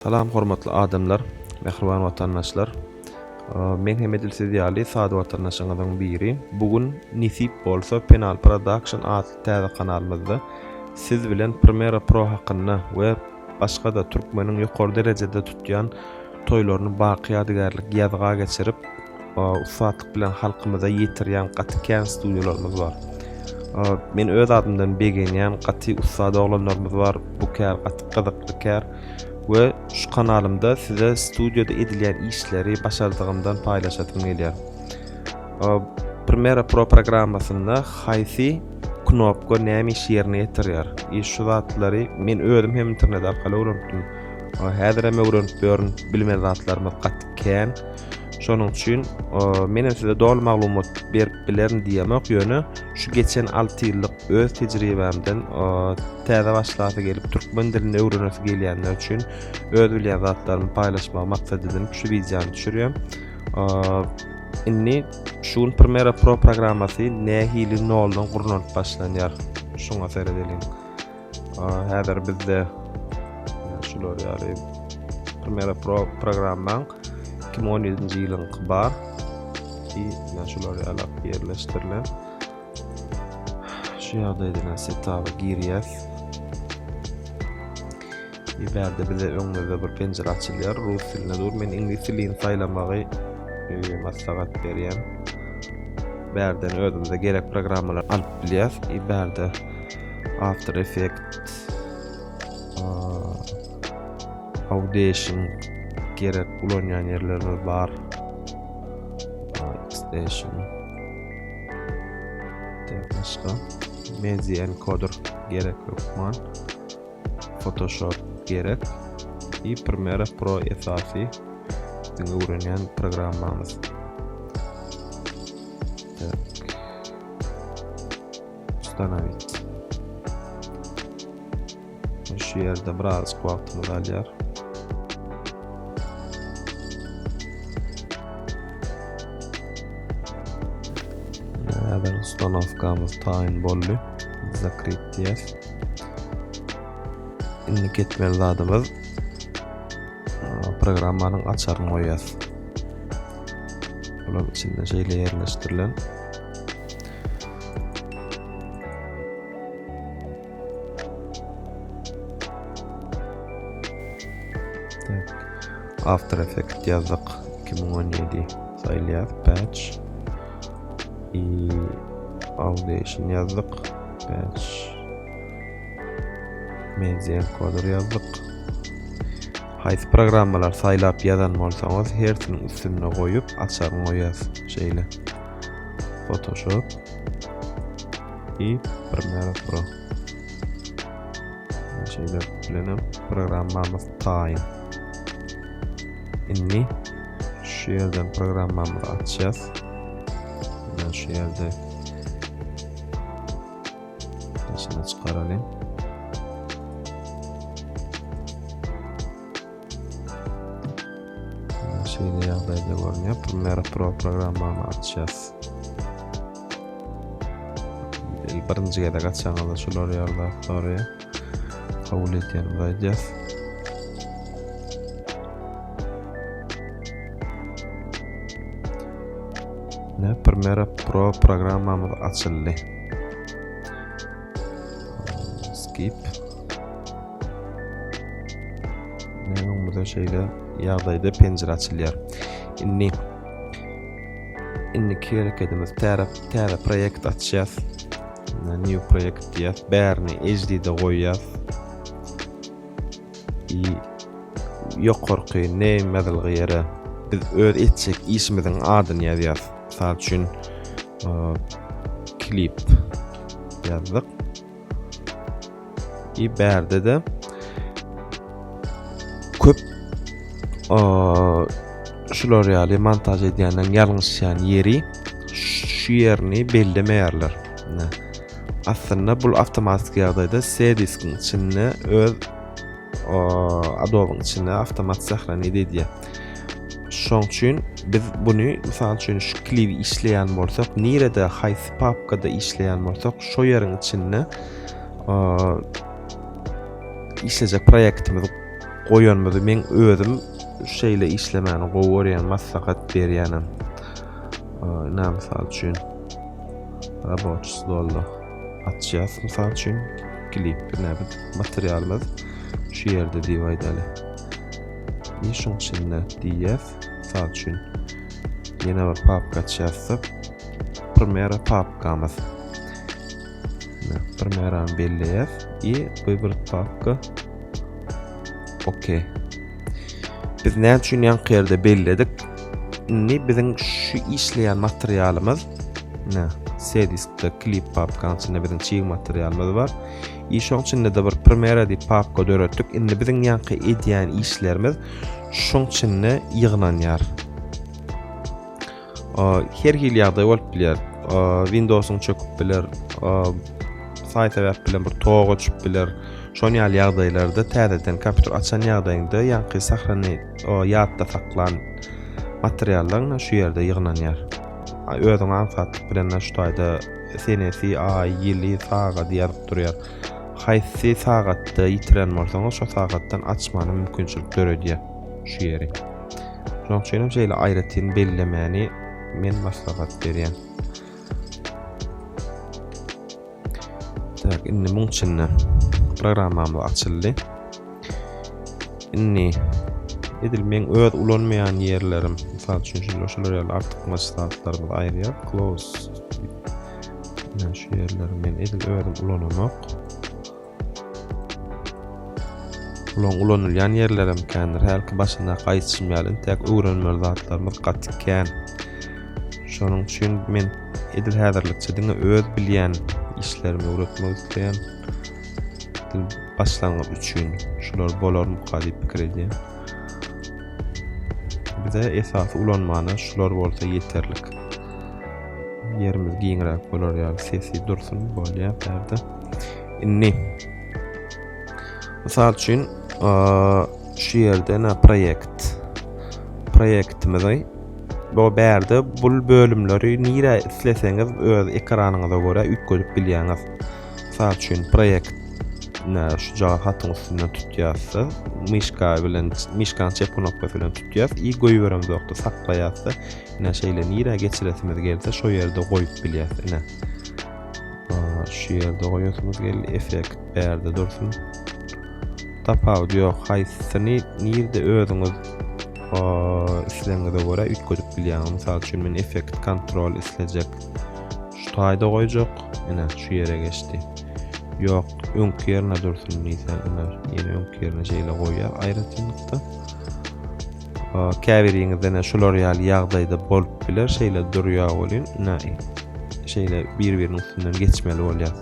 Salam hormatly adamlar, mehriban watandaşlar. Men hem edilse diýali sady watandaşyňyzyň biri. Bugun nisip bolsa Penal Production adly täze kanalymyzda siz bilen Premiere Pro hakynda we başga da türkmeniň ýokary derejede tutýan toýlaryny baky ýadygarlyk ýazga geçirip ufatlyk bilen halkymyza ýetirýän gatykän studiýalarymyz bar. Men öz adymdan begenýän gaty ustad oglanlarymyz bar. Bu kär gaty gyzykly kär. Ve şu kanalımda size stüdyoda edilen işleri başardığımdan paylaşatım gelýär. Premiere Pro programmasında haýsy knopka näme iş ýerine ýetirýär. Şu zatlary men özüm hem internet arkaly öwrendim. Häzir hem öwrenip görün bilmän zatlarymyz gatykän. Şonuň üçin men size dol maglumat berip bilerin diýemek ýöne şu geçen 6 ýyllyk öz tejribemden täze başlasy gelip türkmen dilini öwrenesi gelýänler üçin öz bilýän zatlarymy paýlaşmak maksadydan şu wideony düşürýär. Inni şuň Premiere Pro programmasy nähili noldan gurnup başlanýar. Şoňa seredelim. Häzir bizde şular ýaly Premiere Pro programmaň 2017-nji ýylyň bar. Şular alap ýerleşdirilen. Şu ýagdaýda setupy girýär. Berde bize öňünde bir pencere açylýar. Rus diline dur. Men ingliz dilini saýlamagy maslahat berýän. Berden özümde gerek programmalar alyp bilýär. Berde After Effects, Audition gerek ulanýan ýerler bar. Station. Başka Media Encoder gerek yokman. Photoshop gerek. Premiere Pro esasy diňe öwrenýän programmamyz. Ustanavit. Şu ýerde biraz wagtymyz alýar. Ustanowkamyz taýin boldy. Zakryt diýär. Inni ketmeli zadymyz programmanyň açaryny goýýar. Olar içinde şeýle ýerleşdirilen. After Effects ýazdyk 2017 saýlýar patch. Audition ýazdyk patch. Media Encoder ýazdyk. Haýsy programmalar saýlap ýazan bolsaňyz hersiniň üstüne goýup açaryny goýasy şeýle. Photoshop Premiere Pro. Şeýle bilenem programmamyz taýin. Inni şu ýerden programmamyzy açýas. Şu ýerde şunu çykaralım. Şeýle ýagdaýda görünýär. Premiere Pro programmamy açýas. Birinji gede gaçaňyzda şular ýerler soraýar. Kabul etýän baýjas. Premiere Pro programmamyz açyldy. Skip. Näme şeýle ýagdaýda pencere açylýar. Inni kerek edimiz täze proýekt açýas. New project diýär. Bärini HD'de goýýas. Ýokarky näme ýere biz öz etjek işimiziň adyny ýazýas. Misal üçin klip ýazdyk. Berde de köp şular ýaly montaj edýänden ýalňyşýan ýeri şu ýerini bellemeýärler. Aslında bu awtomatik ýagdaýda C-diskin içinde öz Adobe'ň içinde awtomatik saxlany edýär. Şoň üçin biz buny misal üçin şu klipi işleýän bolsak, nerede haýsy papkada işleýän bolsak, şo ýeriň içinde işlejek proýektimizi goýanmady men özüm şeýle işlemäni gowy maslahat berýänem. Näme misal üçin raboçy doldy. Atjaz misal üçin klip näme materialymyz şu ýerde diýip aýdaly. Şoň içinde diýef misal üçin ýene bir papka açýarsyk. Primera papkamyz. Primerany belleýär. Bu bir papka. Okey. Biz näme üçin ýanky ýerde belledik? Biziň şu işleýän materialymyz C-diskde klip papkanın içinde biziň çiğ materialymyz bar. Şoň içinde de bir Premiere diýip papka döretdik. Indi biziň ýanky edýän işlerimiz şoň içinde ýyglanýar. Her hil ýagdaý bolup bilýär. Windows'un çöküp biler, sayta web bilen bir toga düşüp biler. Şoň ýaly ýagdaýlarda täzeden kompýuter açan ýagdaýynda ýanky sahrany ýadda saklan materiallar şu ýerde ýyglanýar. Özüň anfatlyk bilen şu taýda senesi ay ýyly saga diýip durýar. Haýsy sagatda ýitiren bolsaňyz şo sagatdan açmany mümkinçilik döredýär şu ýeri. Şoň üçin şeýle aýratyn bellemäni men maslahat berýän. Tak, indi muň üçin programmamy açyldy. Indi edilmeň öz ulanmayan ýerlerim, misal üçin şolar ýaly artyk maslahatlarymyzy aýrýar. Close. Şu ýerler men edil özüm ulanamak. Ulanylýan ýerlerim kendir. Helki başyna gaýtşymýaly tek öwrenmeli zatlarymyz gatykän. Şonuň üçin men edil häzirlikçe diňe öz bilýän işlerimi öwretmek isleýän. Başlangyç üçin şolar bolarmy diýip pikir edýän. Bize esasy ulanmany şolar bolsa ýeterlik. Yerimiz giňirek bolar ýa sesi dursun bolýar berde. Inni misal üçin şu ýerde proýektimizi bu berde bul bölümleri nire isleseňiz öz ekranyňyza göre üýtgülip bilýäňiz. Misal üçin proýekt şu jaga hatyň üstünden tutýarsa, mişkan çep knopka bilen tutýar, goýup berem zokda saklaýarsa, şeýle nire geçiresimiz gelse şo ýerde goýup bilýär. Şu ýerde goýasymyz geldi, effekt berde dursun. Tap audio haýsyny nirde özüňiz isleňize göre üýtgülip bilýäňiz. Misal üçin men effekt kontrol islejek. Şu taýda goýjak, şu ýere geçdi. Yok, öňkü ýerine dursun diýsen, ýene öňkü ýerine şeýle goýýar aýratynlykda. Käbiriňizde şolar ýaly ýagdaýda bolup biler, şeýle durýar bolýan, şeýle bir-biriniň üstünden geçmeli bolýar.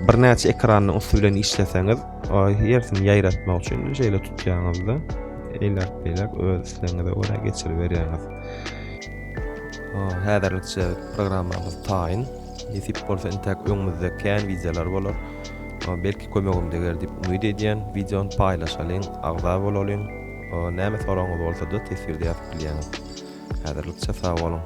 Bir näçe ekranyň üstü bilen işleseňiz, ýersini ýaýratmak üçin şeýle tutýaňyzda eýlek öz isleňize göre geçirip berýäňiz. Häzirlikçe programmamyz taýyn. Ýetip bolsa intak öňümizde kän wideolar bolar. Belki kömegimde gerdip umyt edýän, videony paýlaşalyň, agza bolalyň. Näme soraňyz bolsa da tesirde ýazyp bilýäňiz. Häzirlikçe sag bolun.